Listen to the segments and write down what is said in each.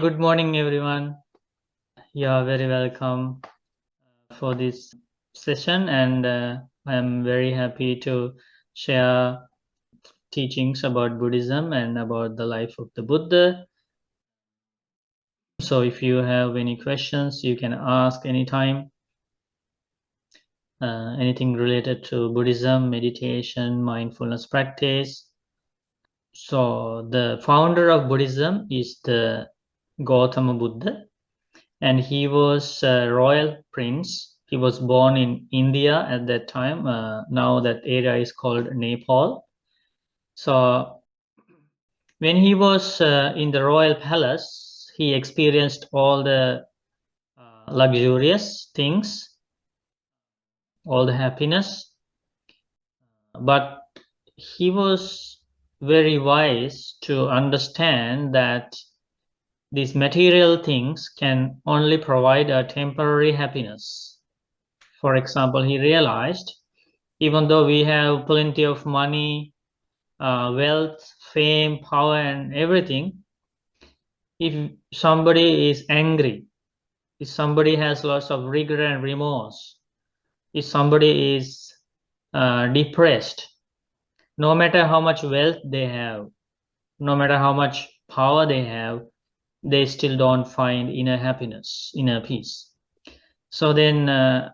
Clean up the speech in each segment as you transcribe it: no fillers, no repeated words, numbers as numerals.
Good morning, everyone. You are very welcome for this session, and I am very happy to share teachings about Buddhism and about the life of the Buddha. So, if you have any questions, you can ask anytime. Anything related to Buddhism, meditation, mindfulness practice. So, the founder of Buddhism is the Gautama Buddha, and he was a royal prince. He was born in India at that time. Now that area is called Nepal. So when he was in the royal palace, he experienced all the luxurious things, all the happiness, but he was very wise to understand that these material things can only provide a temporary happiness. For example, he realized even though we have plenty of money, wealth, fame, power, and everything, if somebody is angry, if somebody has lots of regret and remorse, if somebody is depressed, no matter how much wealth they have, no matter how much power they have, they still don't find inner happiness, inner peace. So then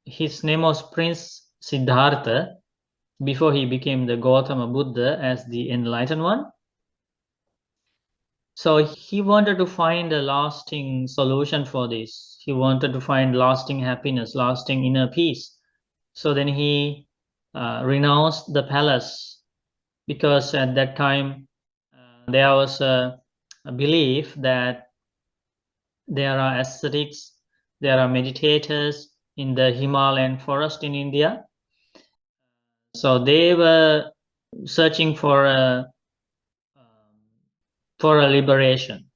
his name was Prince Siddhartha before he became the Gautama Buddha as the enlightened one. So he wanted to find a lasting solution for this. He wanted to find lasting happiness, lasting inner peace. So then he renounced the palace because at that time there was a belief that there are ascetics, there are meditators in the Himalayan forest in India. So they were searching for a liberation.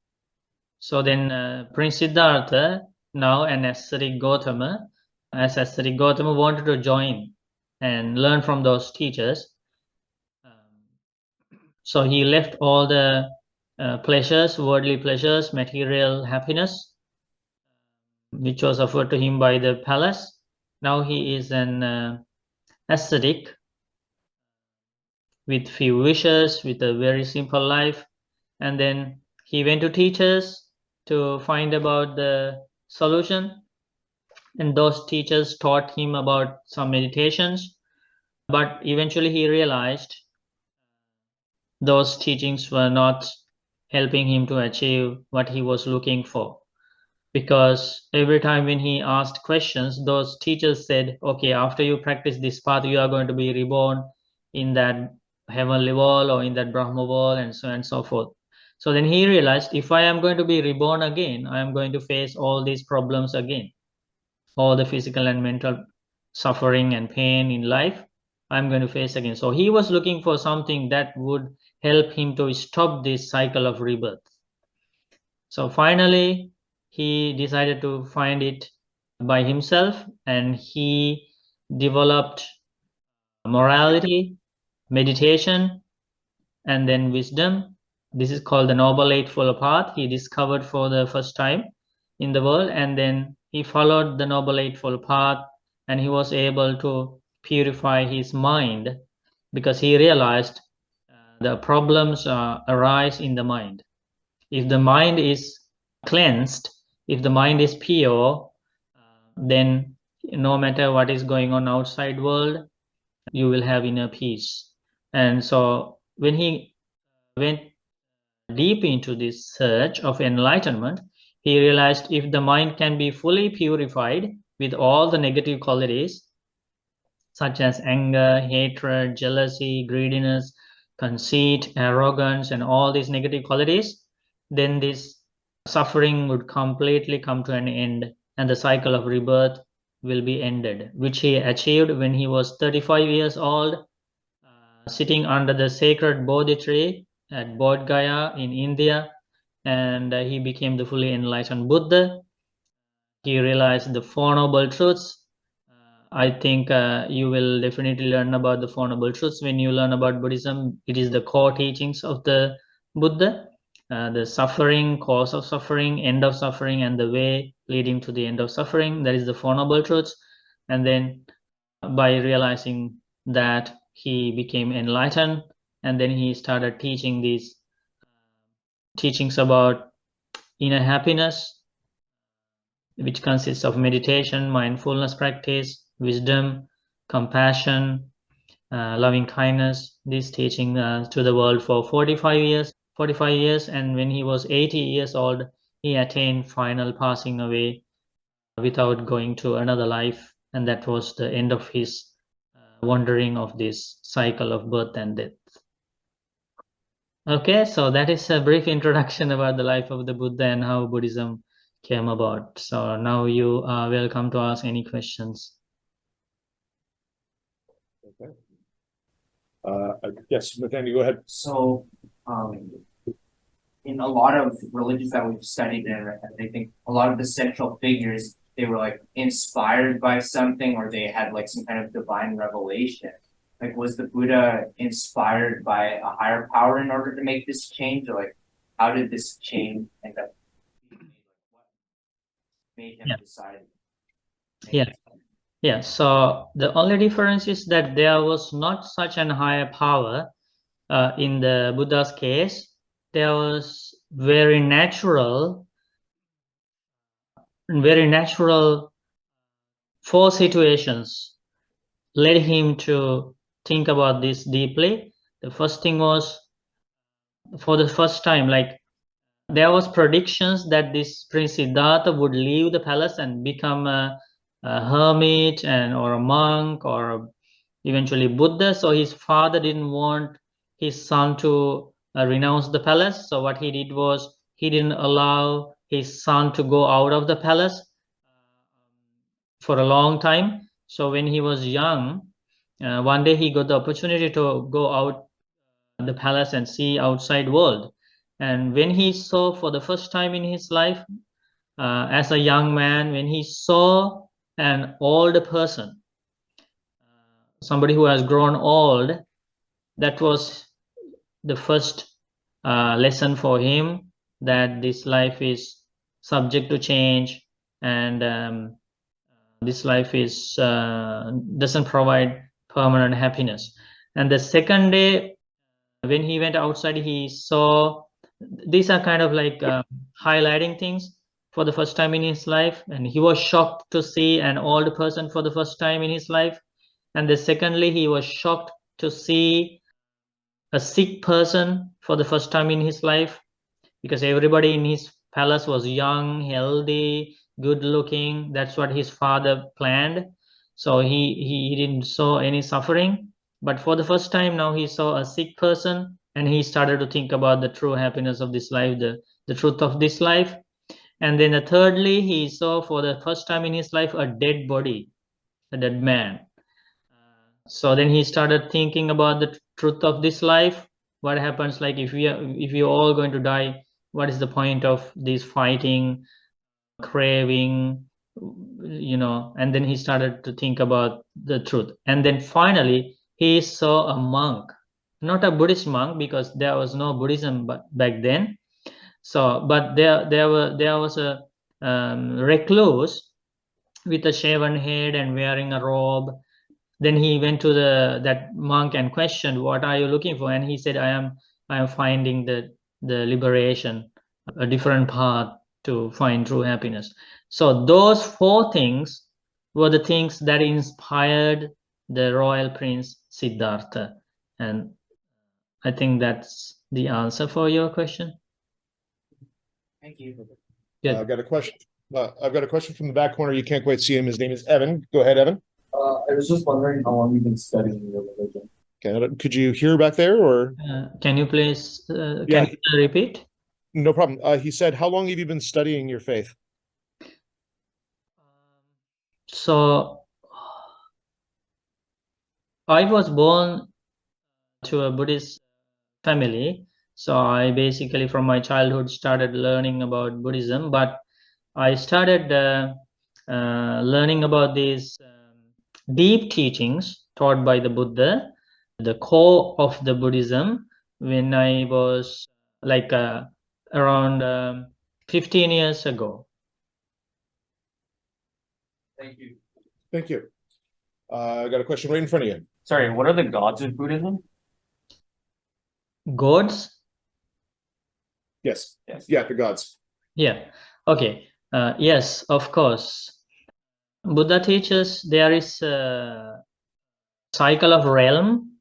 So then Prince Siddhartha, now an ascetic Gautama, as ascetic Gautama wanted to join and learn from those teachers. So he left all the pleasures, worldly pleasures, material happiness, which was offered to him by the palace. Now he is an ascetic with few wishes, with a very simple life. And then he went to teachers to find about the solution, and those teachers taught him about some meditations, but eventually he realized those teachings were not helping him to achieve what he was looking for, because every time when he asked questions, those teachers said, okay, after you practice this path, you are going to be reborn in that heavenly world or in that Brahma world, and so on and so forth. So then he realized, if I am going to be reborn again, I am going to face all these problems again, all the physical and mental suffering and pain in life I'm going to face again. So he was looking for something that would help him to stop this cycle of rebirth. So finally, he decided to find it by himself, and he developed morality, meditation, and then wisdom. This is called the Noble Eightfold Path. He discovered for the first time in the world, and then he followed the Noble Eightfold Path, and he was able to purify his mind because he realized the problems arise in the mind. If the mind is cleansed, if the mind is pure, then no matter what is going on outside world, you will have inner peace. And so when he went deep into this search of enlightenment, he realized if the mind can be fully purified with all the negative qualities, such as anger, hatred, jealousy, greediness, conceit, arrogance, and all these negative qualities, then this suffering would completely come to an end, and the cycle of rebirth will be ended, which he achieved when he was 35 years old, sitting under the sacred Bodhi tree at Bodh Gaya in India, and he became the fully enlightened Buddha. He realized the Four Noble Truths. I think you will definitely learn about the Four Noble Truths when you learn about Buddhism. It is the core teachings of the Buddha. the suffering, cause of suffering, end of suffering, and the way leading to the end of suffering. That is the Four Noble Truths. And then by realizing that, he became enlightened, and then he started teaching these teachings about inner happiness, which consists of meditation, mindfulness practice, wisdom, compassion, loving kindness. This teaching to the world for 45 years. 45 years, and when he was 80 years old, he attained final passing away without going to another life, and that was the end of his wandering of this cycle of birth and death. Okay, so that is a brief introduction about the life of the Buddha and how Buddhism came about. So now you are welcome to ask any questions. Okay. Yes, Nathaniel, go ahead. So, in a lot of religions that we've studied, and I think a lot of the central figures, they were like inspired by something, or they had like some kind of divine revelation. Like, was the Buddha inspired by a higher power in order to make this change, or like, how did this change end up? What made him decide? Yeah, so the only difference is that there was not such an higher power in the Buddha's case. There was very natural four situations led him to think about this deeply. The first thing was, for the first time, like, there was predictions that this Prince Siddhartha would leave the palace and become a hermit or a monk or eventually Buddha. So his father didn't want his son to renounce the palace. So what he did was, he didn't allow his son to go out of the palace for a long time. So when he was young, one day he got the opportunity to go out the palace and see outside world. And when he saw for the first time in his life, as a young man, when he saw an old person, somebody who has grown old, that was the first lesson for him, that this life is subject to change, and this life is doesn't provide permanent happiness. And the second day, when he went outside, he saw, these are kind of like highlighting things for the first time in his life, and he was shocked to see an old person for the first time in his life. And the secondly, he was shocked to see a sick person for the first time in his life, because everybody in his palace was young, healthy, good looking. That's what his father planned. So he didn't saw any suffering. But for the first time now, he saw a sick person, and he started to think about the true happiness of this life, the truth of this life. And then thirdly, he saw for the first time in his life a dead body, a dead man. So then he started thinking about the truth of this life. What happens, like, if we are all going to die, what is the point of this fighting, craving, and then he started to think about the truth. And then finally he saw a monk, not a Buddhist monk, because there was no Buddhism back then. So but there was a recluse with a shaven head and wearing a robe. Then he went to that monk and questioned, what are you looking for? And he said, I am finding the liberation, a different path to find true happiness. So those four things were the things that inspired the royal prince Siddhartha. And I think that's the answer for your question. Thank you. I've got a question. I've got a question from the back corner. You can't quite see him. His name is Evan. Go ahead, Evan. I was just wondering how long you've been studying your religion. Okay, could you hear back there, or can you please yeah, can you repeat? No problem. He said, how long have you been studying your faith? So I was born to a Buddhist family, so I basically from my childhood started learning about Buddhism. But I started learning about these deep teachings taught by the Buddha, the core of the Buddhism, when I was like around 15 years ago. Thank you. Thank you. I got a question right in front of you. Sorry, what are the gods of Buddhism? Gods? Yes. Yes. Yeah, the gods. Yeah. Okay. Yes, of course. Buddha teaches there is a cycle of realm.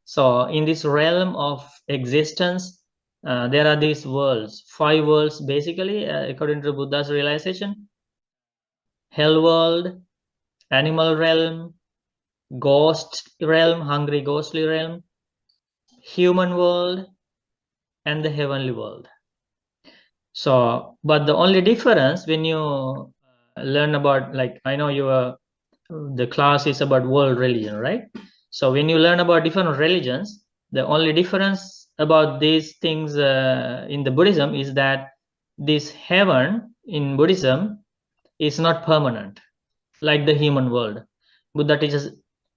So in this realm of existence, there are these worlds, 5 worlds basically, according to Buddha's realization: hell world, animal realm, ghost realm, hungry ghostly realm, human world, and the heavenly world. So, but the only difference when you learn about, like, I know the class is about world religion, right? So when you learn about different religions, the only difference about these things in the Buddhism is that this heaven in Buddhism is not permanent, like the human world. Buddha teaches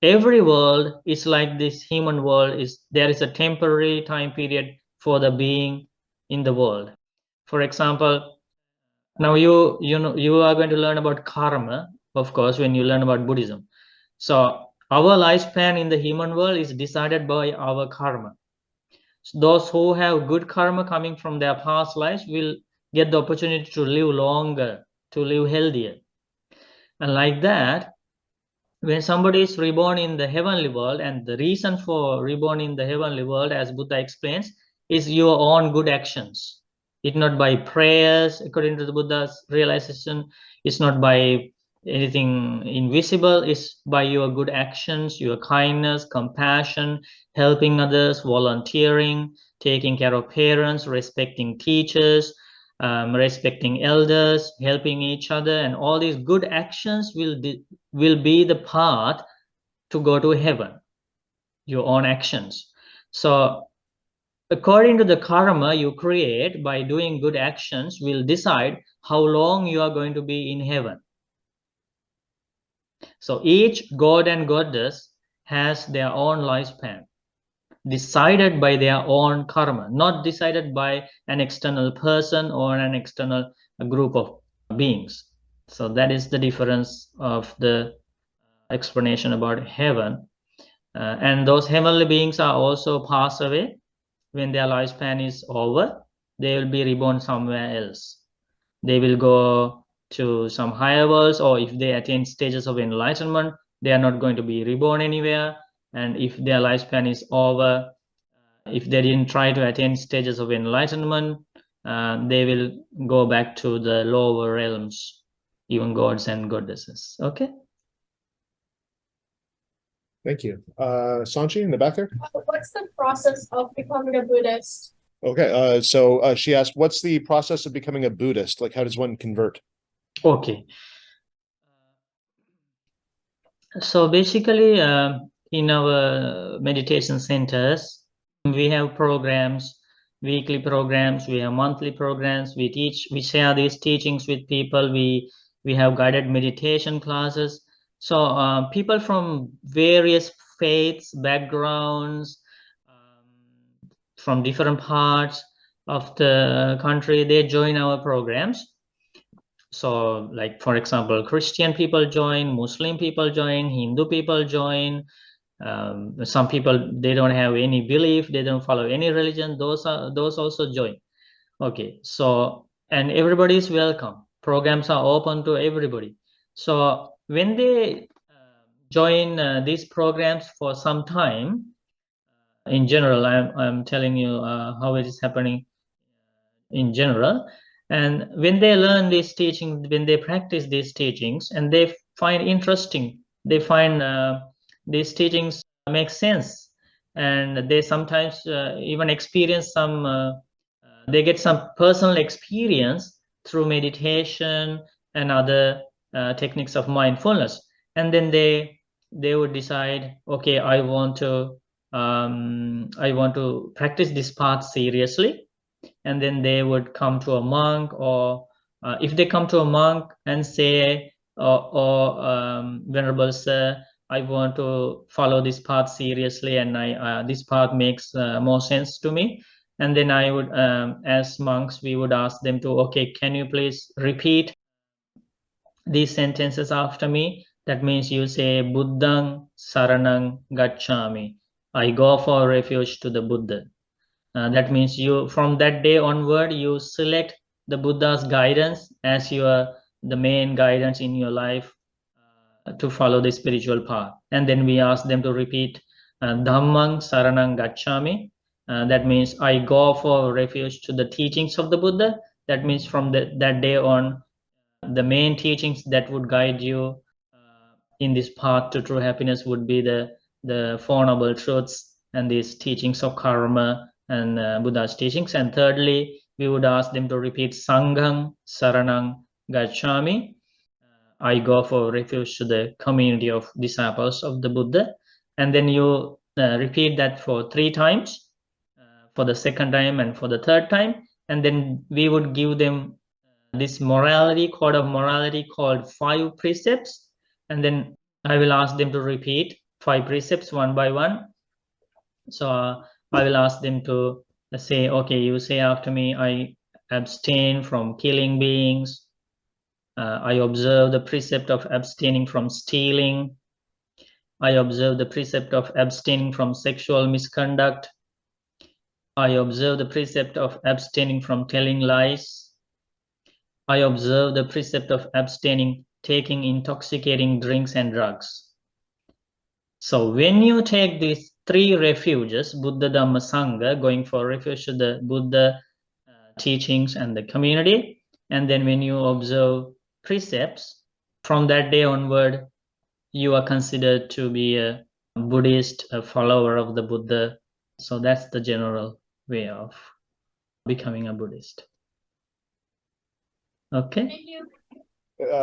every world is like this human world, is there is a temporary time period for the being in the world. For example, now you are going to learn about karma, of course, when you learn about Buddhism. So our lifespan in the human world is decided by our karma. So those who have good karma coming from their past lives will get the opportunity to live longer, to live healthier. And like that, when somebody is reborn in the heavenly world, and the reason for reborn in the heavenly world, as Buddha explains, is your own good actions. It's not by prayers, according to the Buddha's realization. It's not by anything invisible. It's by your good actions, your kindness, compassion, helping others, volunteering, taking care of parents, respecting teachers, respecting elders, helping each other, and all these good actions will be the path to go to heaven, your own actions. So according to the karma you create by doing good actions will decide how long you are going to be in heaven. So each god and goddess has their own lifespan, decided by their own karma, not decided by an external person or an external group of beings. So that is the difference of the explanation about heaven. And those heavenly beings are also pass away. When their lifespan is over, they will be reborn somewhere else. They will go to some higher worlds, or if they attain stages of enlightenment, they are not going to be reborn anywhere. And if their lifespan is over, if they didn't try to attain stages of enlightenment, they will go back to the lower realms, even gods and goddesses. Okay. Thank you. Sanchi in the back there. What's the process of becoming a Buddhist? Okay. So she asked, what's the process of becoming a Buddhist? Like, how does one convert? Okay. So basically, in our meditation centers, we have programs, weekly programs, we have monthly programs. We share these teachings with people. We have guided meditation classes. So people from various faiths, backgrounds, from different parts of the country, they join our programs. So, like, for example, Christian people join, Muslim people join, Hindu people join. Some people, they don't have any belief, they don't follow any religion. Those also join. Okay, so, and everybody is welcome. Programs are open to everybody. So when they join these programs for some time, in general, I'm telling you how it is happening in general. And when they learn these teachings, when they practice these teachings, and they find interesting, they find these teachings make sense, and they sometimes even experience they get some personal experience through meditation and other techniques of mindfulness. And then they would decide, okay, I want to practice this path seriously. And then they would come to a monk, or if they come to a monk and say, Venerable Sir, I want to follow this path seriously, and this path makes more sense to me, And then I would, as monks, we would ask them to, okay, can you please repeat these sentences after me? That means you say, Buddhang Saranang Gacchami. I go for refuge to the Buddha. That means you, from that day onward, you select the Buddha's guidance as the main guidance in your life to follow the spiritual path. And then we ask them to repeat Dhammang Saranang Gacchami. That means I go for refuge to the teachings of the Buddha. That means from that day on, the main teachings that would guide you in this path to true happiness would be the Four Noble Truths and these teachings of karma and Buddha's teachings. And thirdly, we would ask them to repeat Sanghang Saranang Gacchami. I go for refuge to the community of disciples of the Buddha. And then you repeat that for 3 times, for the second time and for the third time. And then we would give them this code of morality called 5 precepts. And then I will ask them to repeat 5 precepts one by one. So I will ask them to say, okay, you say after me, I abstain from killing beings. I observe the precept of abstaining from stealing. I observe the precept of abstaining from sexual misconduct. I observe the precept of abstaining from telling lies. I observe the precept of abstaining taking intoxicating drinks and drugs. So when you take these 3 refuges, Buddha, Dhamma, Sangha, going for refuge to the Buddha teachings and the community, and then when you observe precepts, from that day onward, you are considered to be a Buddhist, a follower of the Buddha. So that's the general way of becoming a Buddhist. Okay. Thank you.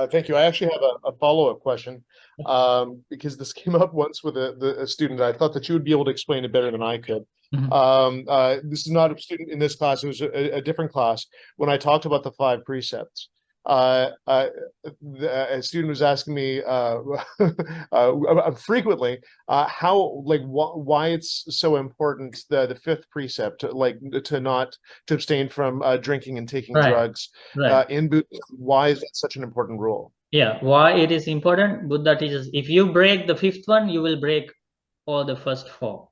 Thank you. I actually have a follow-up question, because this came up once with a student. I thought that you would be able to explain it better than I could. This is not a student in this class. It was a different class. When I talked about the 5 precepts, a student was asking me frequently why it's so important, the 5th precept, to abstain from drinking and taking drugs in Buddhism. Why is that such an important rule? Yeah, why it is important? Buddha teaches if you break the 5th one, you will break all the first 4.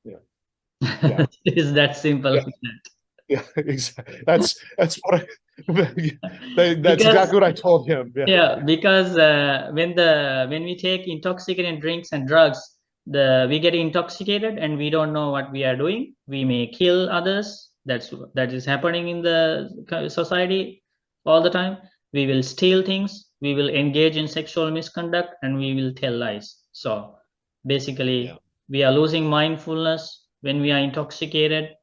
Yeah. It is that simple. Yeah, exactly. That's what that's exactly what I told him. Yeah, because when we take intoxicating drinks and drugs, we get intoxicated and we don't know what we are doing. We may kill others. That is happening in the society all the time. We will steal things. We will engage in sexual misconduct, and we will tell lies. So basically, we are losing mindfulness when we are intoxicated,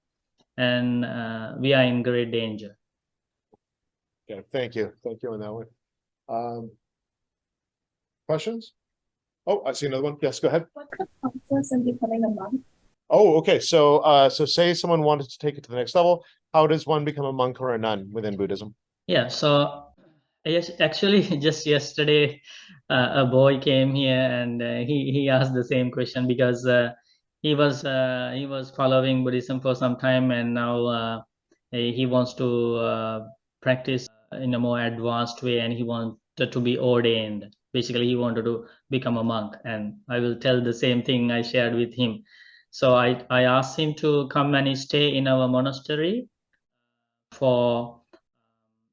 and we are in great danger. Yeah, thank you on that one. Questions? Oh, I see another one. Yes, go ahead. What's the process of becoming a monk? Oh, okay. So say someone wanted to take it to the next level. How does one become a monk or a nun within Buddhism? Yeah, so yes, actually, just yesterday, a boy came here and he asked the same question because he was following Buddhism for some time, and now he wants to practice in a more advanced way, and he wanted to be ordained. Basically, he wanted to become a monk, and I will tell the same thing I shared with him. So I asked him to come and stay in our monastery for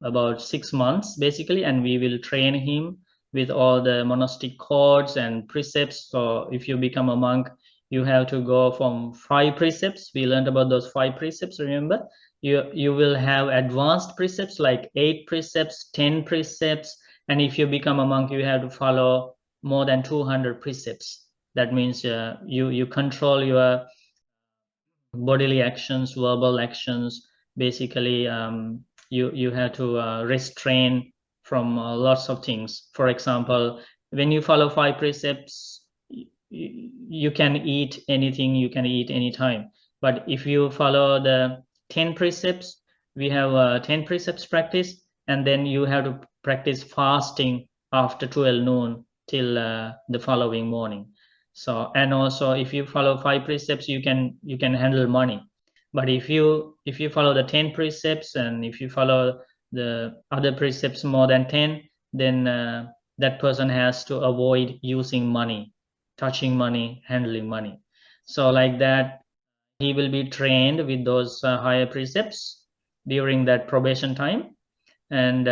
about 6 months basically, and we will train him with all the monastic codes and precepts. So if you become a monk, you have to go from 5 precepts. We learned about those 5 precepts. Remember, you will have advanced precepts like 8 precepts, 10 precepts, and if you become a monk, you have to follow more than 200 precepts. That means you control your bodily actions, verbal actions. Basically, you have to restrain from lots of things. For example, when you follow 5 precepts, you can eat anything, you can eat anytime. But if you follow the 10 precepts, we have 10 precepts practice, and then you have to practice fasting after 12 noon till the following morning. So, and also if you follow 5 precepts, you can handle money. But if you follow the 10 precepts, and if you follow the other precepts more than 10, then that person has to avoid using money, touching money, handling money. So like that, he will be trained with those higher precepts during that probation time. And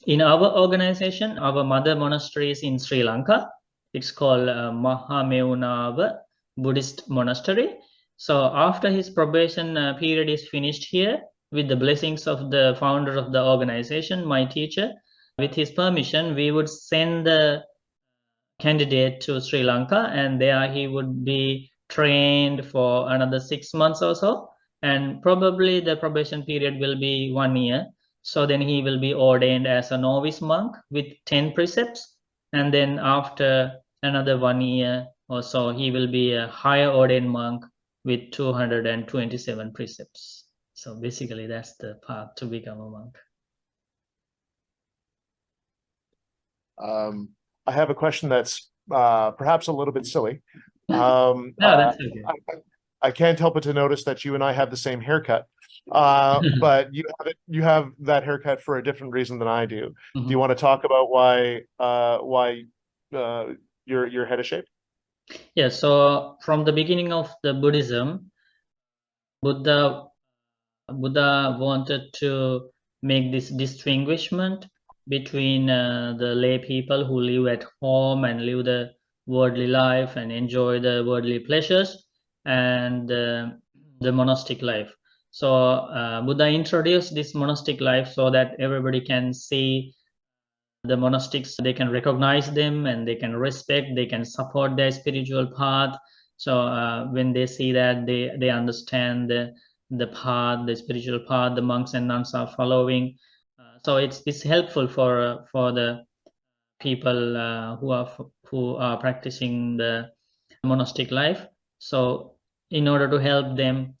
in our organization, our mother monastery is in Sri Lanka. It's called Mahameunava Buddhist Monastery. So after his probation period is finished here, with the blessings of the founder of the organization, my teacher, with his permission, we would send the candidate to Sri Lanka, and there he would be trained for another 6 months or so. And probably the probation period will be 1 year. So then he will be ordained as a novice monk with 10 precepts. And then after another 1 year or so, he will be a higher ordained monk with 227 precepts. So basically, that's the path to become a monk. I have a question that's perhaps a little bit silly. No, that's okay. I can't help but to notice that you and I have the same haircut, but you have that haircut for a different reason than I do. Do you want to talk about why your head is shaped? Yeah, so from the beginning of the Buddhism, Buddha wanted to make this distinguishment between the lay people who live at home and live the worldly life and enjoy the worldly pleasures, and the monastic life. So Buddha introduced this monastic life so that everybody can see the monastics, they can recognize them, and they can respect, they can support their spiritual path. So when they see that, they understand the path, the spiritual path the monks and nuns are following. So it's helpful for the people who are practicing the monastic life. So in order to help them,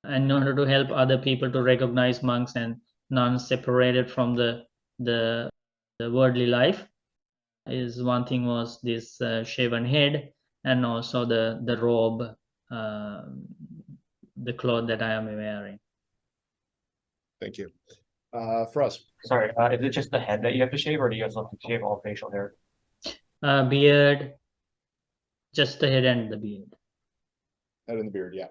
and in order to help other people to recognize monks and nuns separated from the worldly life, is one thing was this shaven head, and also the robe, the cloth that I am wearing. Thank you. For us. Sorry, is it just the head that you have to shave, or do you also have to shave all facial hair? Beard, just the head and the beard. Head and the beard, yeah.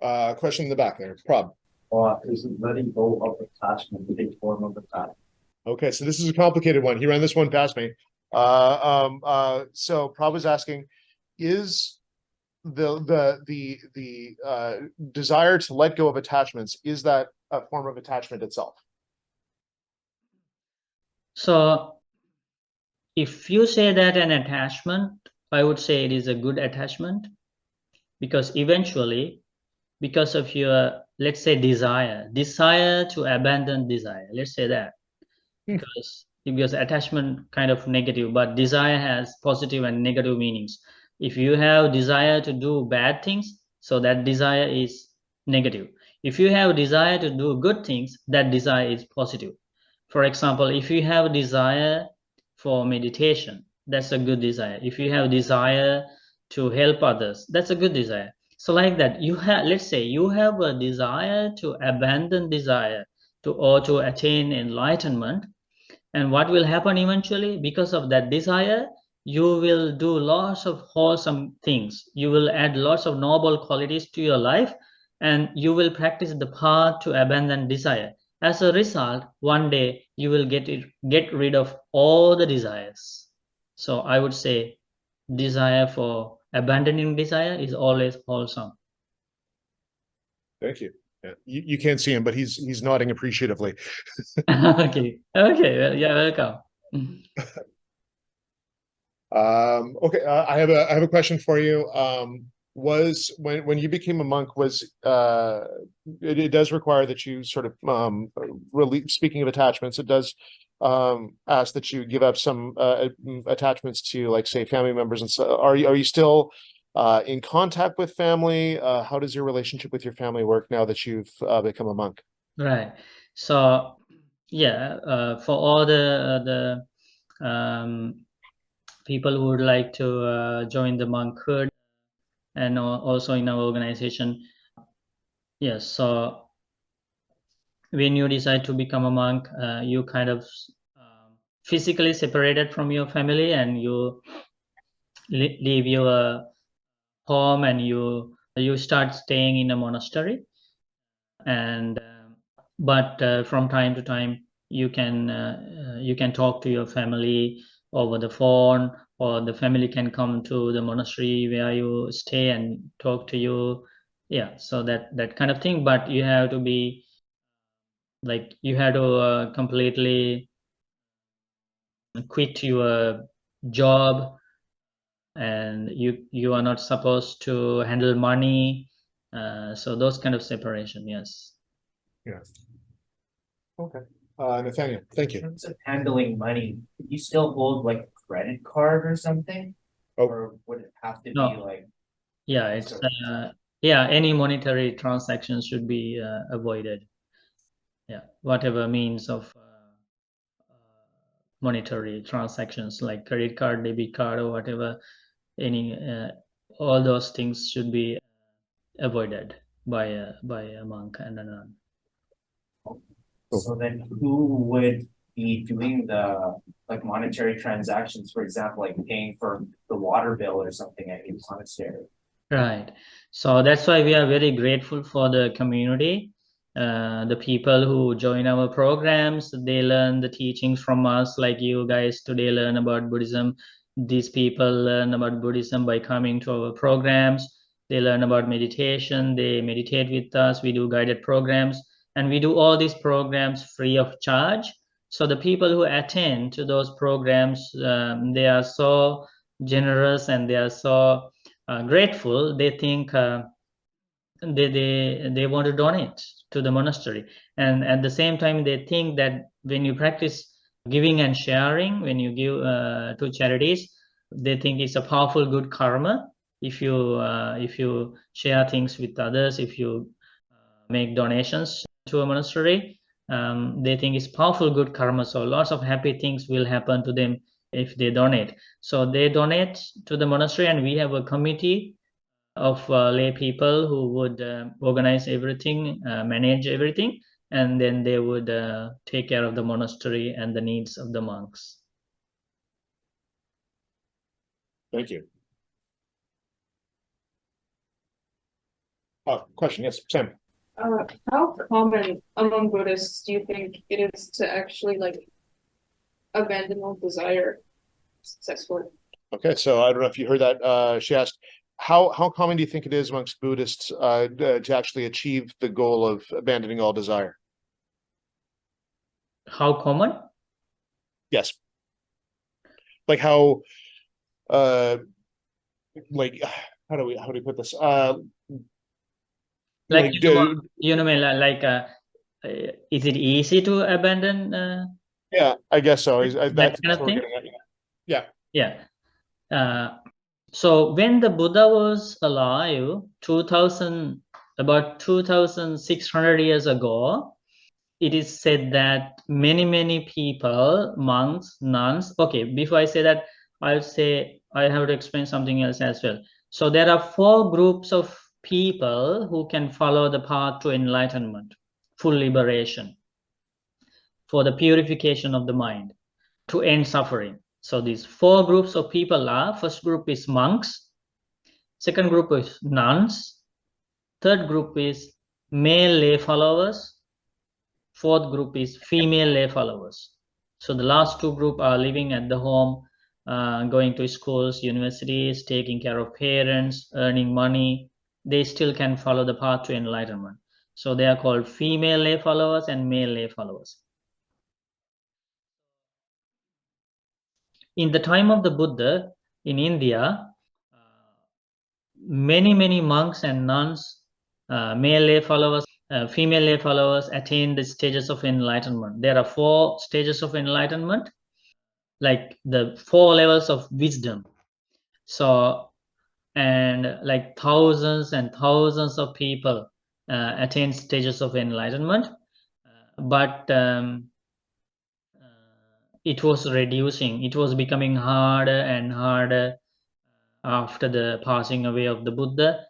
Yeah. Question in the back there, Prab. Is letting go of attachment a big form of attachment? Okay, so this is a complicated one. He ran this one past me. So Prab was asking, is the desire to let go of attachments, is that a form of attachment itself? So if you say that an attachment, I would say it is a good attachment, because eventually, because of your, let's say, desire to abandon desire, let's say that, because attachment kind of negative, but desire has positive and negative meanings. If you have desire to do bad things, so that desire is negative. If you have desire to do good things, that desire is positive. For example, if you have desire for meditation, that's a good desire. If you have desire to help others, that's a good desire. So like that, you have, let's say you have a desire to abandon desire to attain enlightenment. And what will happen eventually? Because of that desire, you will do lots of wholesome things. You will add lots of noble qualities to your life, and you will practice the path to abandon desire. As a result, one day you will get rid of all the desires. So I would say desire for abandoning desire is always wholesome. Thank you. Yeah. You can't see him, but he's nodding appreciatively. Okay. Well, yeah, welcome. Okay, I have a question for you. Was when you became a monk, was it does require that you sort of really, speaking of attachments, it does ask that you give up some attachments to, like, say, family members. And so are you still in contact with family? How does your relationship with your family work now that you've become a monk? Right. So yeah, for all the people who would like to join the monkhood, and also in our organization. Yes, so when you decide to become a monk, you kind of physically separated from your family, and you leave your home, and you start staying in a monastery. And but from time to time you can talk to your family over the phone, or the family can come to the monastery where you stay and talk to you. Yeah, so that kind of thing. But you have to be like, you have to completely quit your job, and you are not supposed to handle money. So those kind of separation, yes. Yeah. Okay. Nathaniel, thank In you. terms of handling money, you still hold like a credit card or something? Oh. Or would it have to be No. like, Yeah, it's yeah, any monetary transactions should be avoided. Yeah, whatever means of monetary transactions like credit card, debit card, or whatever, any all those things should be avoided by a monk and a nun. so then who would be doing the like monetary transactions, for example, like paying for the water bill or something at your monastery? Right. So that's why we are very grateful for the community, the people who join our programs. They learn the teachings from us, like you guys today learn about Buddhism. These people learn about Buddhism by coming to our programs. They learn about meditation. They meditate with us. We do guided programs, and we do all these programs free of charge. So the people who attend to those programs, they are so generous, and they are so grateful. They think they want to donate to the monastery, and at the same time they think that when you practice giving and sharing, when you give to charities, they think it's a powerful good karma. If you share things with others, if you make donations to a monastery, they think it's powerful good karma, so lots of happy things will happen to them if they donate. So they donate to the monastery, and we have a committee of lay people who would organize everything, manage everything, and then they would take care of the monastery and the needs of the monks. Thank you. Question, yes, Sam. How common among Buddhists do you think it is to actually like abandon all desire successfully? Okay, so I don't know if you heard that. She asked, how common do you think it is amongst Buddhists to actually achieve the goal of abandoning all desire? How common? Yes. Like how, like how do we put this? Like is it easy to abandon? Yeah, I guess so. That That's kind of what we're thing? getting at. Yeah. Yeah. So when the Buddha was alive, about 2,600 years ago, it is said that many people, monks, nuns. Okay, before I say that, I'll say I have to explain something else as well. So there are 4 groups of people who can follow the path to enlightenment, full liberation, for the purification of the mind, to end suffering. So these 4 groups of people are: first group is monks, second group is nuns, third group is male lay followers, fourth group is female lay followers. So the last 2 groups are living at the home, going to schools, universities, taking care of parents, earning money. They still can follow the path to enlightenment. So they are called female lay followers and male lay followers. In the time of the Buddha in India, many monks and nuns, male lay followers, female lay followers, attain the stages of enlightenment. There are 4 stages of enlightenment, like the 4 levels of wisdom. So, and like thousands and thousands of people attain stages of enlightenment, but it was reducing. It was becoming harder and harder after the passing away of the Buddha.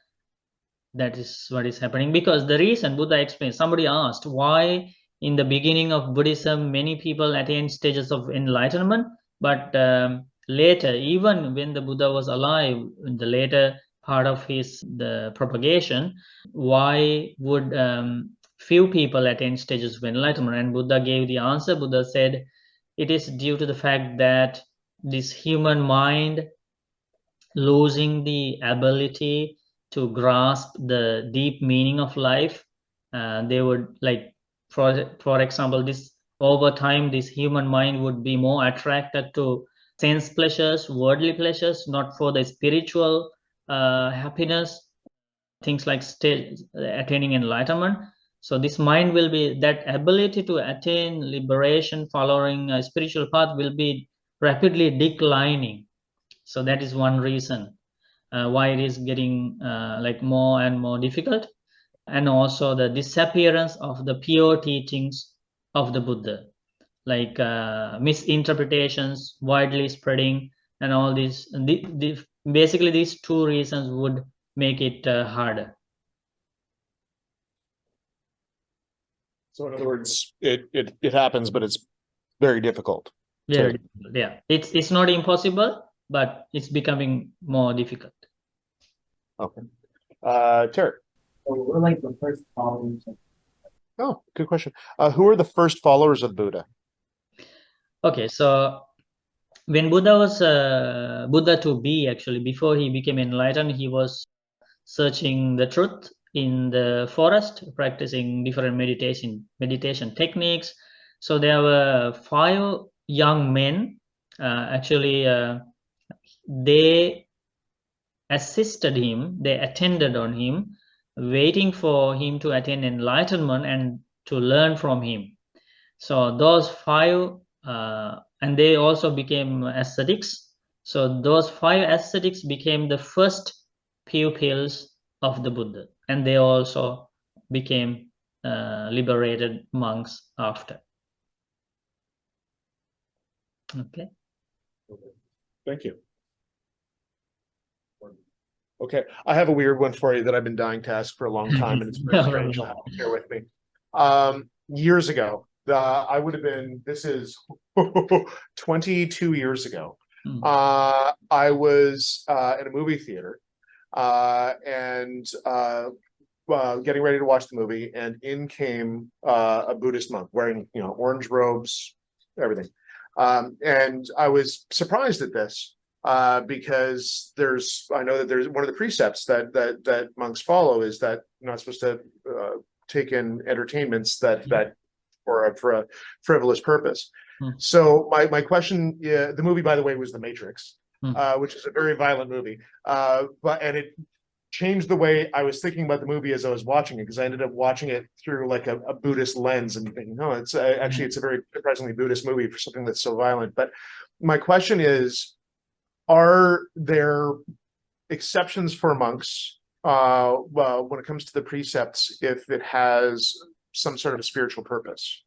That is what is happening, because the reason Buddha explained, somebody asked why in the beginning of Buddhism many people attain stages of enlightenment, but later, even when the Buddha was alive, in the later part of the propagation, why would few people attain stages of enlightenment? And Buddha gave the answer. Buddha said it is due to the fact that this human mind losing the ability to grasp the deep meaning of life. They would, like, for example, this over time, this human mind would be more attracted to sense pleasures, worldly pleasures, not for the spiritual happiness, things like attaining enlightenment. So this mind will be, that ability to attain liberation following a spiritual path will be rapidly declining. So that is one reason why it is getting like more and more difficult. And also the disappearance of the pure teachings of the Buddha, like misinterpretations widely spreading, and all these. Basically, these two reasons would make it harder. So in other words, it happens, but it's very difficult. Very difficult. Yeah, it's not impossible, but it's becoming more difficult. Okay. Terry. So we're like the first followers of Oh, good question. Who are the first followers of Buddha? Okay, so when Buddha was Buddha to be, actually, before he became enlightened, he was searching the truth in the forest, practicing different meditation techniques. So there were 5 young men. Actually, they assisted him, they attended on him, waiting for him to attain enlightenment and to learn from him. So those 5, and they also became ascetics. So those 5 ascetics became the first pupils of the Buddha, and they also became liberated monks after. Okay. Thank you. Okay, I have a weird one for you that I've been dying to ask for a long time, and it's very strange. You'll have to bear with me. Years ago, I would have been, this is 22 years ago. I was in a movie theater and getting ready to watch the movie, and in came a Buddhist monk wearing, orange robes, everything. And I was surprised at this. Because I know that there's one of the precepts that monks follow is that you're not supposed to take in entertainments that for a frivolous purpose. So my question, the movie, by the way, was The Matrix, which is a very violent movie, and it changed the way I was thinking about the movie as I was watching it, because I ended up watching it through like a Buddhist lens and thinking, no, it's actually it's a very surprisingly Buddhist movie for something that's so violent. But my question is, are there exceptions for monks when it comes to the precepts if it has some sort of a spiritual purpose?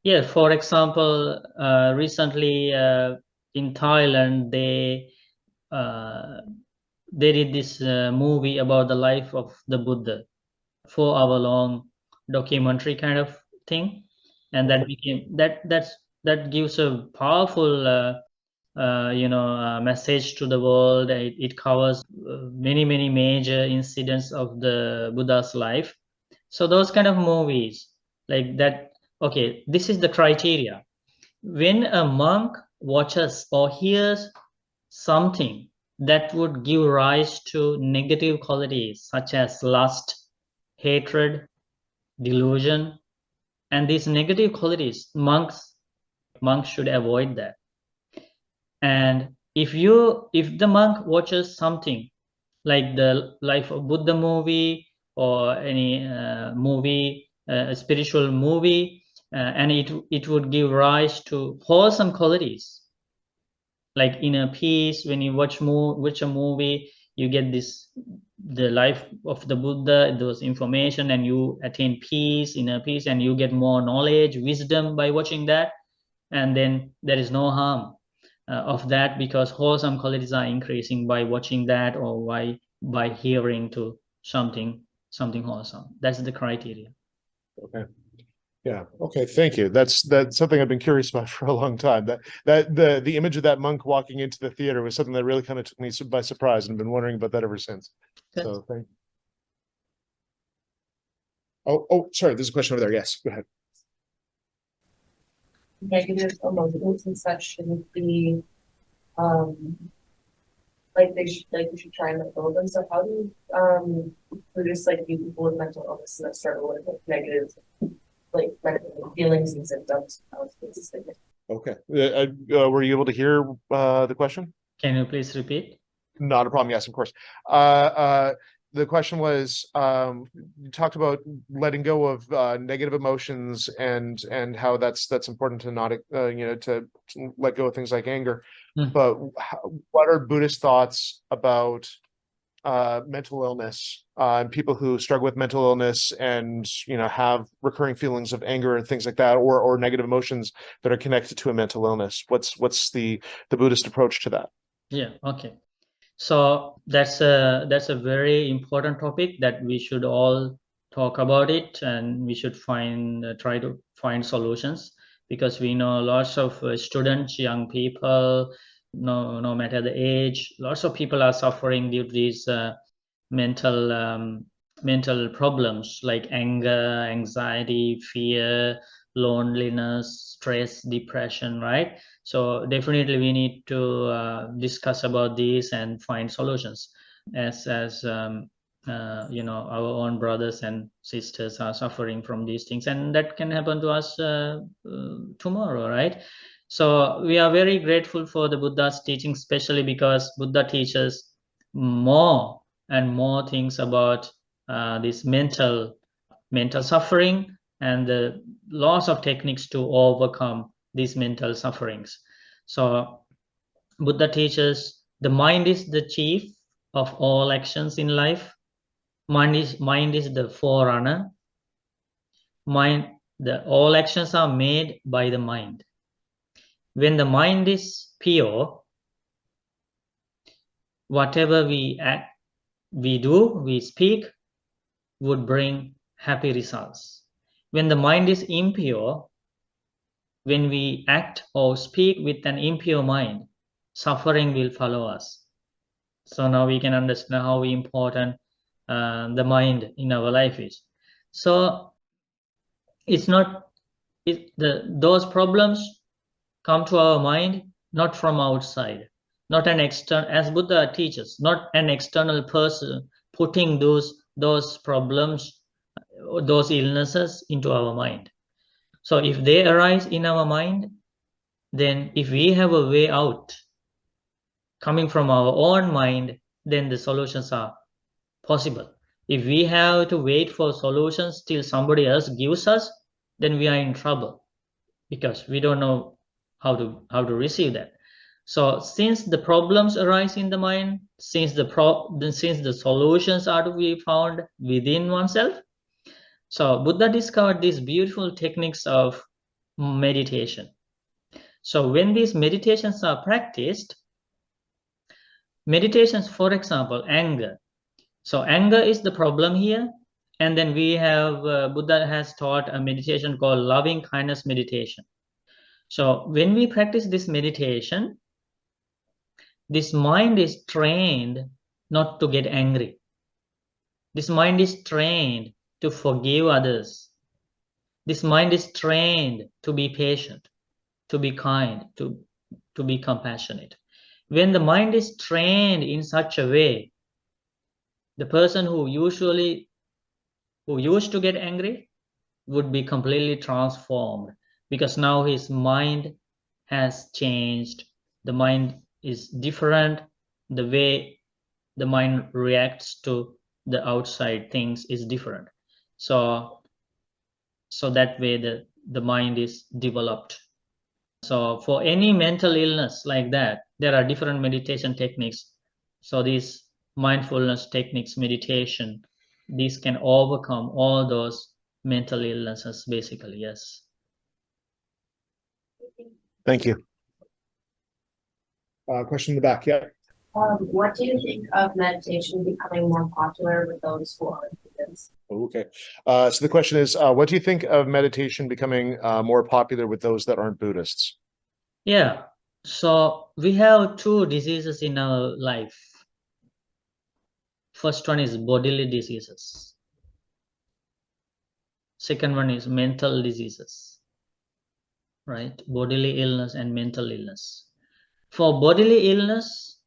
Yeah, for example, recently in Thailand, they did this movie about the life of the Buddha, 4-hour long documentary kind of thing, and that became that gives a powerful message to the world. It covers many major incidents of the Buddha's life. So those kind of movies like that. Okay, this is the criteria. When a monk watches or hears something that would give rise to negative qualities such as lust, hatred, delusion, and these negative qualities, monks should avoid that. And if the monk watches something like the Life of Buddha movie or any movie, a spiritual movie, and it would give rise to wholesome qualities, like inner peace. When you watch a movie, you get the life of the Buddha, those information, and you attain peace, inner peace, and you get more knowledge, wisdom by watching that, and then there is no harm. of that, because wholesome qualities are increasing by watching that, or by hearing to something wholesome. That's the criteria. Okay. Yeah. Okay. Thank you. That's something I've been curious about for a long time. The image of that monk walking into the theater was something that really kind of took me by surprise, and I've been wondering about that ever since. Good. So thank you. Oh, sorry. There's a question over there. Yes, go ahead. Negative emotions and such shouldn't be, like we should try and let go of them. So how do Buddhists like view people with mental illness and that struggle with like, negative like mental feelings and symptoms? Okay. Were you able to hear the question? Can you please repeat? Not a problem. Yes, of course. The question was, you talked about letting go of negative emotions and how that's important to not to let go of things like anger. But what are Buddhist thoughts about mental illness and people who struggle with mental illness and have recurring feelings of anger and things like that, or negative emotions that are connected to a mental illness? What's the Buddhist approach to that? Yeah. Okay. So that's a very important topic that we should all talk about it, and we should try to find solutions, because we know lots of students, young people, no matter the age, lots of people are suffering due to these mental problems like anger, anxiety, fear, loneliness, stress, depression, right? So definitely we need to discuss about these and find solutions, as our own brothers and sisters are suffering from these things, and that can happen to us tomorrow, right? So we are very grateful for the Buddha's teaching, especially because Buddha teaches more and more things about this mental suffering, and the lots of techniques to overcome these mental sufferings. So Buddha teaches the mind is the chief of all actions in life. Mind is the forerunner. All actions are made by the mind. When the mind is pure, whatever we do, we speak, would bring happy results. When the mind is impure, when we act or speak with an impure mind, suffering will follow us. So now we can understand how important the mind in our life is. So those problems come to our mind not from outside, not an external, as Buddha teaches, not an external person putting those problems, those illnesses into our mind. So if they arise in our mind, then if we have a way out coming from our own mind, then the solutions are possible. If we have to wait for solutions till somebody else gives us, then we are in trouble, because we don't know how to receive that. So since the problems arise in the mind, since the solutions are to be found within oneself, so Buddha discovered these beautiful techniques of meditation. So when these meditations are practiced, meditations, for example, anger. So anger is the problem here. And then we have, Buddha has taught a meditation called loving kindness meditation. So when we practice this meditation, this mind is trained not to get angry. This mind is trained to forgive others. This mind is trained to be patient, to be kind, to be compassionate. When the mind is trained in such a way, the person who used to get angry would be completely transformed, because now his mind has changed. The mind is different. The way the mind reacts to the outside things is different. So that way the mind is developed. So for any mental illness like that, there are different meditation techniques. So these mindfulness techniques, meditation, these can overcome all those mental illnesses, basically. Yes. Thank you. Question in the back, yeah. What do you think of meditation becoming more popular with those who aren't Buddhists? Okay. So the question is, what do you think of meditation becoming more popular with those that aren't Buddhists? Yeah. So we have two diseases in our life. First one is bodily diseases. Second one is mental diseases, right? Bodily illness and mental illness. For bodily illness,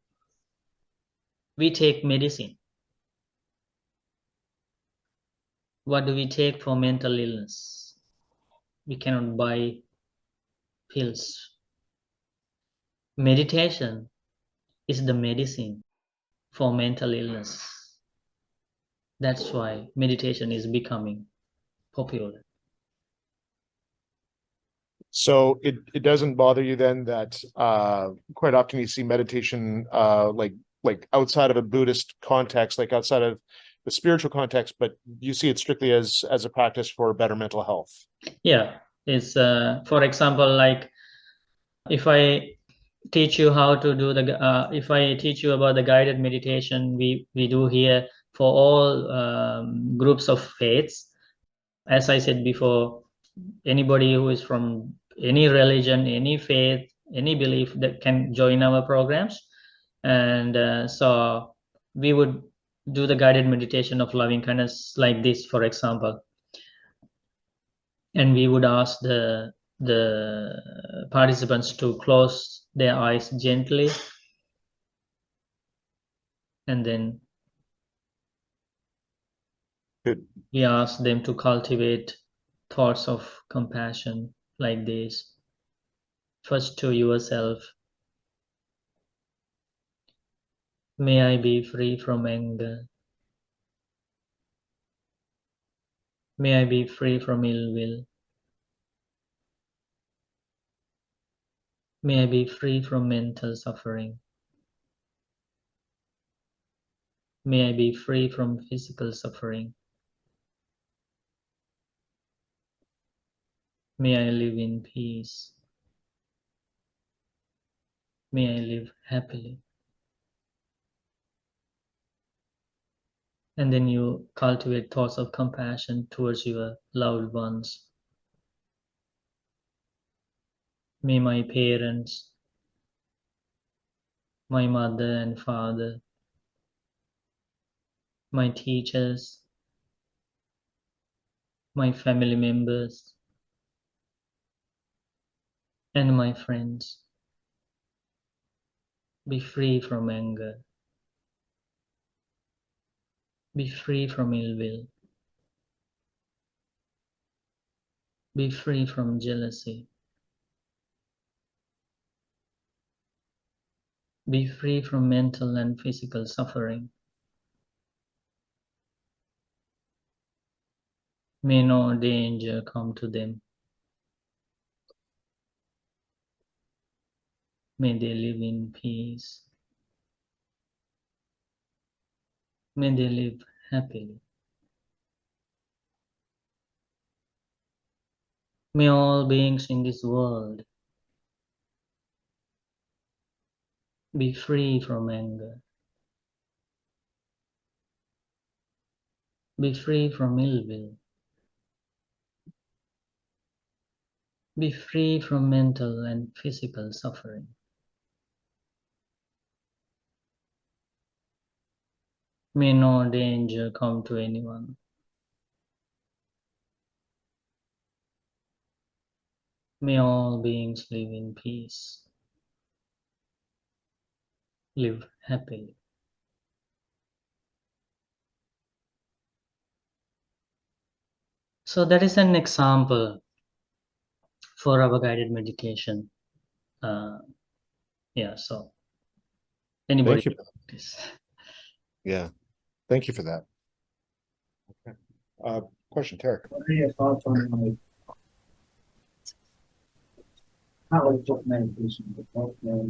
we take medicine. What do we take for mental illness? We cannot buy pills. Meditation is the medicine for mental illness. That's why meditation is becoming popular. So it doesn't bother you then that quite often you see meditation like outside of a Buddhist context, like outside of the spiritual context, but you see it strictly as a practice for better mental health. Yeah, it's for example, like if I teach you how to do if I teach you about the guided meditation we do here for all groups of faiths. As I said before, anybody who is from any religion, any faith, any belief that can join our programs. And so we would do the guided meditation of loving kindness like this, for example. And we would ask the participants to close their eyes gently, and then Good. we ask them to cultivate thoughts of compassion like this. First to yourself. May I be free from anger. May I be free from ill will. May I be free from mental suffering. May I be free from physical suffering. May I live in peace. May I live happily. And then you cultivate thoughts of compassion towards your loved ones. May my parents, my mother and father, my teachers, my family members, and my friends be free from anger. Be free from ill will. Be free from jealousy. Be free from mental and physical suffering. May no danger come to them. May they live in peace. May they live happily. May all beings in this world be free from anger. Be free from ill will. Be free from mental and physical suffering. May no danger come to anyone. May all beings live in peace. Live happily. So that is an example for our guided meditation. Yeah, so anybody. Thank you. Yeah, thank you for that. Okay. Question, Tarek. What are your thoughts on like not like just meditation, but like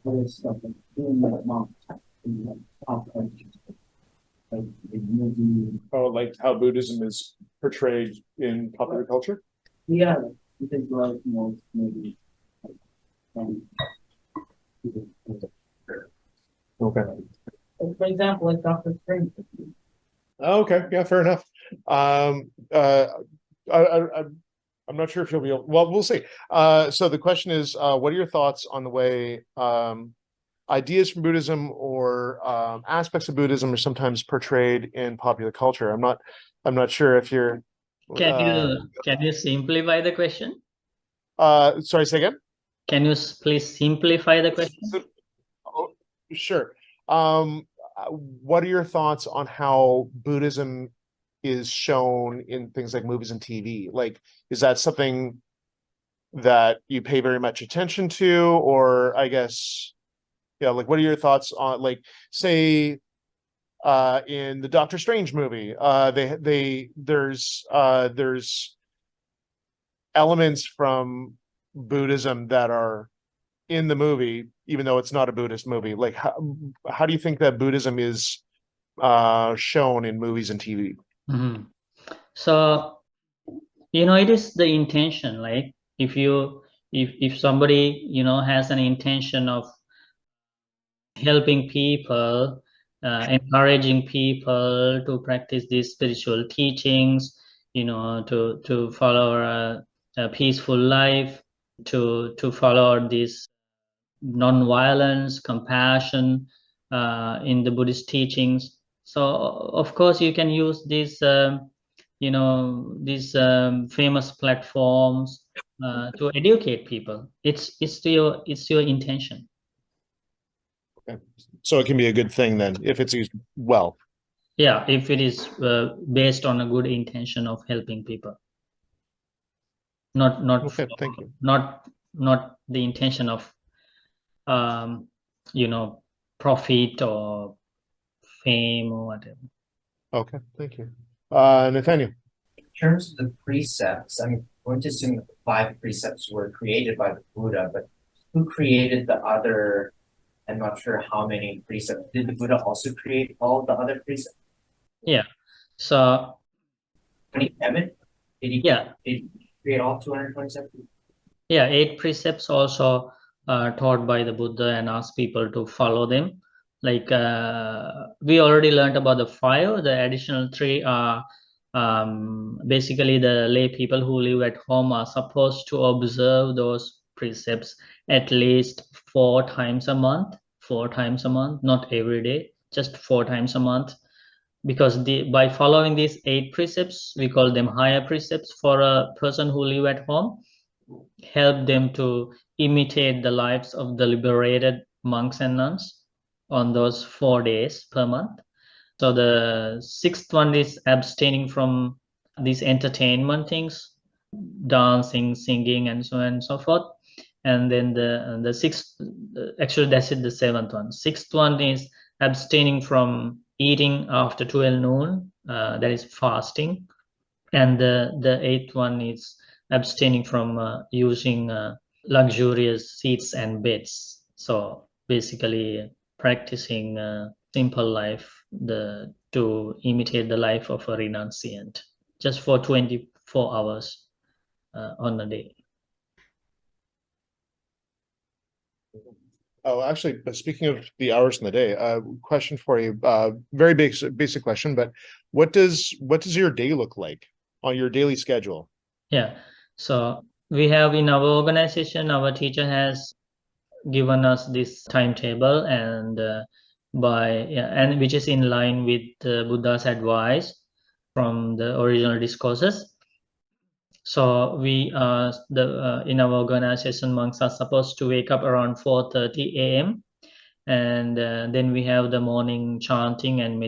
other stuff like doing like monks in like pop culture, like the movie. Oh, like how Buddhism is portrayed in popular culture? Yeah, you think like maybe Okay. For example, like Dr. Strange. Okay, yeah, fair enough. I'm not sure if you'll be able, well, we'll see. So the question is, what are your thoughts on the way ideas from Buddhism or aspects of Buddhism are sometimes portrayed in popular culture? I'm not sure if you're Can you simplify the question? sorry, say again? Can you please simplify the question? Oh, sure. What are your thoughts on how Buddhism is shown in things like movies and TV? Like, is that something that you pay very much attention to, or I guess, yeah, like, what are your thoughts on, like, say, in the Doctor Strange movie, there's elements from Buddhism that are in the movie, even though it's not a Buddhist movie. Like, how do you think that Buddhism is shown in movies and TV? Mhm. So, it is the intention. Like, if somebody, has an intention of helping people, encouraging people to practice these spiritual teachings, to follow a peaceful life, to follow this non-violence, compassion in the Buddhist teachings. So of course you can use these famous platforms to educate people. It's your intention. Okay. So it can be a good thing then if it's used well. Yeah, if it is based on a good intention of helping people, not Okay, thank you. not the intention of um, profit or fame or whatever. Okay, thank you. Nathaniel. In terms of the precepts, I'm going to assume that the 5 precepts were created by the Buddha, but who created the other? I'm not sure how many precepts. Did the Buddha also create all the other precepts? Yeah. So 27? yeah. Did he create all 227? Yeah, 8 precepts also taught by the Buddha and asked people to follow them. Like we already learned about the 5. The additional 3 are basically the lay people who live at home are supposed to observe those precepts at least 4 times a month. 4 times a month, not every day, just 4 times a month. Because by following these 8 precepts, we call them higher precepts for a person who live at home, help them to imitate the lives of the liberated monks and nuns on those 4 days per month. So the 6th one is abstaining from these entertainment things, dancing, singing, and so on and so forth. And then the 6th, actually that's it, the 7th one. 6th one is abstaining from eating after 12 noon, that is fasting. And the 8th one is abstaining from using luxurious seats and beds. So basically practicing simple life, to imitate the life of a renunciant, just for 24 hours on a day. Oh, actually, speaking of the hours in the day, question for you, very basic question, but what does your day look like on your daily schedule? Yeah, so we have in our organization, our teacher has given us this timetable, and and which is in line with Buddha's advice from the original discourses. So we in our organization, monks are supposed to wake up around 4:30 a.m. and then we have the morning chanting and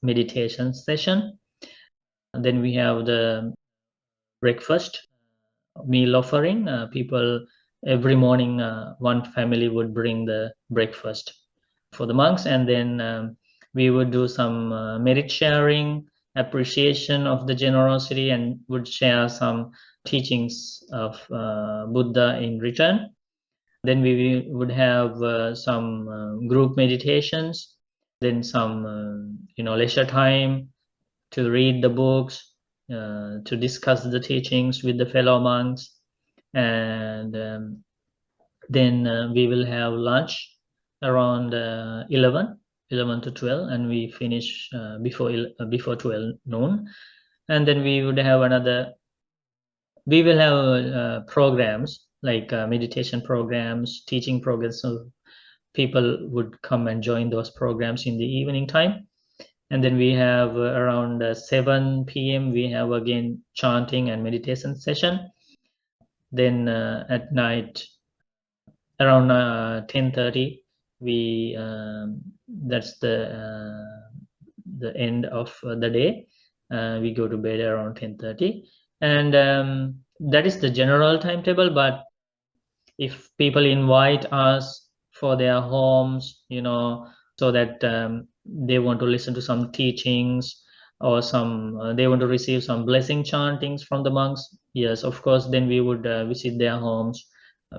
meditation session. And then we have the breakfast meal offering. People every morning, one family would bring the breakfast for the monks, and then we would do some merit sharing, appreciation of the generosity, and would share some teachings of Buddha in return. Then we would have some group meditations, then some leisure time to read the books, to discuss the teachings with the fellow monks, and then we will have lunch around 11 to 12, and we finish before 12 noon. And then we will have programs like meditation programs, teaching programs, so people would come and join those programs in the evening time. And then we have around 7 p.m. we have again chanting and meditation session. Then at night around 10:30 we that's the end of the day. We go to bed around 10:30, and that is the general timetable. But if people invite us for their homes, so that they want to listen to some teachings, or they want to receive some blessing chantings from the monks, yes, of course, then we would visit their homes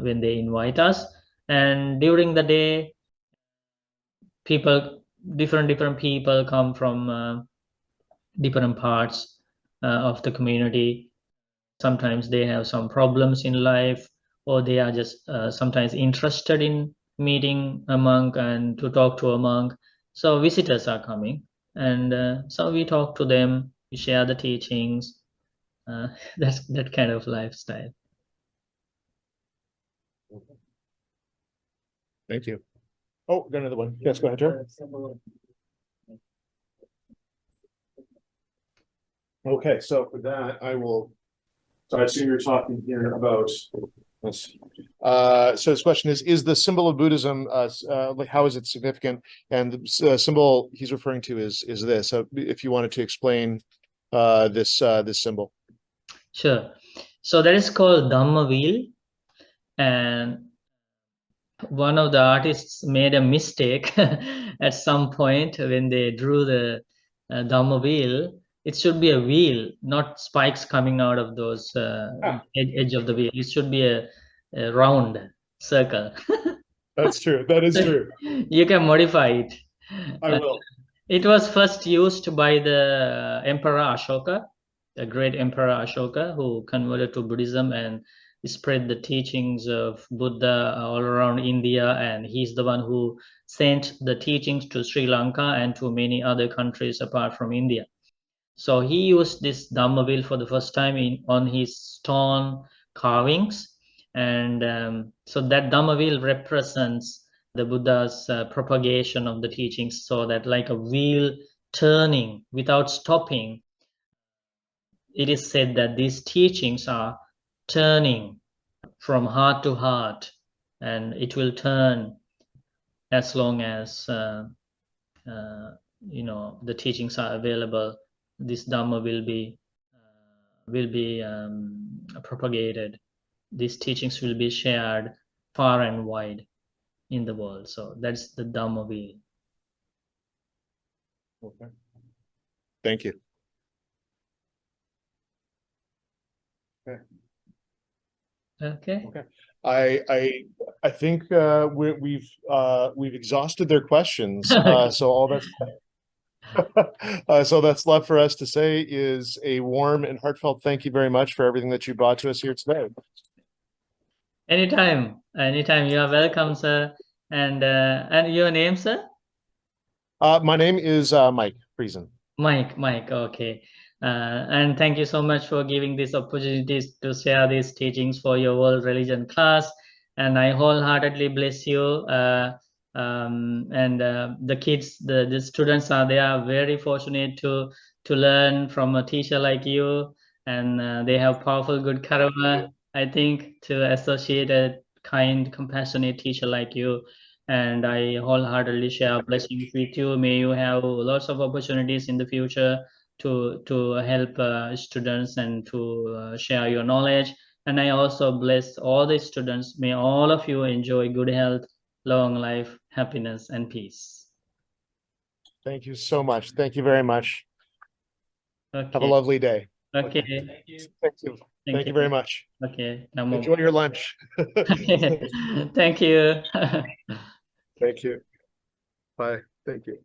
when they invite us. And during the day, different people come from different parts of the community. Sometimes they have some problems in life, or they are just sometimes interested in meeting a monk and to talk to a monk. So visitors are coming, and so we talk to them, we share the teachings. That's that kind of lifestyle. Thank you. Oh, got another one. Yes, go ahead, Joe. Okay, so for that, so I assume you're talking here about, let's see. So this question is the symbol of Buddhism, like how is it significant? And the symbol he's referring to is this. So if you wanted to explain this symbol. Sure. So that is called Dhamma wheel, and one of the artists made a mistake at some point when they drew the Dhamma wheel. It should be a wheel, not spikes coming out of those edge of the wheel. It should be a round circle. That's true. That is true. You can modify it. I will. It was first used by the Emperor Ashoka, the great Emperor Ashoka, who converted to Buddhism and spread the teachings of Buddha all around India. And he's the one who sent the teachings to Sri Lanka and to many other countries apart from India. So he used this Dhamma wheel for the first time on his stone carvings. And so that Dhamma wheel represents the Buddha's propagation of the teachings, so that like a wheel turning without stopping. It is said that these teachings are turning from heart to heart, and it will turn as long as the teachings are available. This Dhamma will be propagated. These teachings will be shared far and wide in the world. So that's the Dhamma wheel. Okay. Thank you. Okay. I think we've exhausted their questions. So all that's so that's left for us to say is a warm and heartfelt thank you very much for everything that you brought to us here today. Anytime you are welcome, sir. And your name, sir? My name is Mike Friesen. Mike, okay. And thank you so much for giving these opportunities to share these teachings for your world religion class. And I wholeheartedly bless you. The kids, the students they are very fortunate to learn from a teacher like you, and they have powerful good karma, I think, to associate a kind, compassionate teacher like you. And I wholeheartedly share blessings with you. May you have lots of opportunities in the future to help students and to share your knowledge. And I also bless all the students. May all of you enjoy good health, long life, happiness, and peace. Thank you so much. Thank you very much. Okay. Have a lovely day. Okay. Thank you. Thank you very much. Okay. Enjoy your lunch. Thank you. Thank you. Bye. Thank you.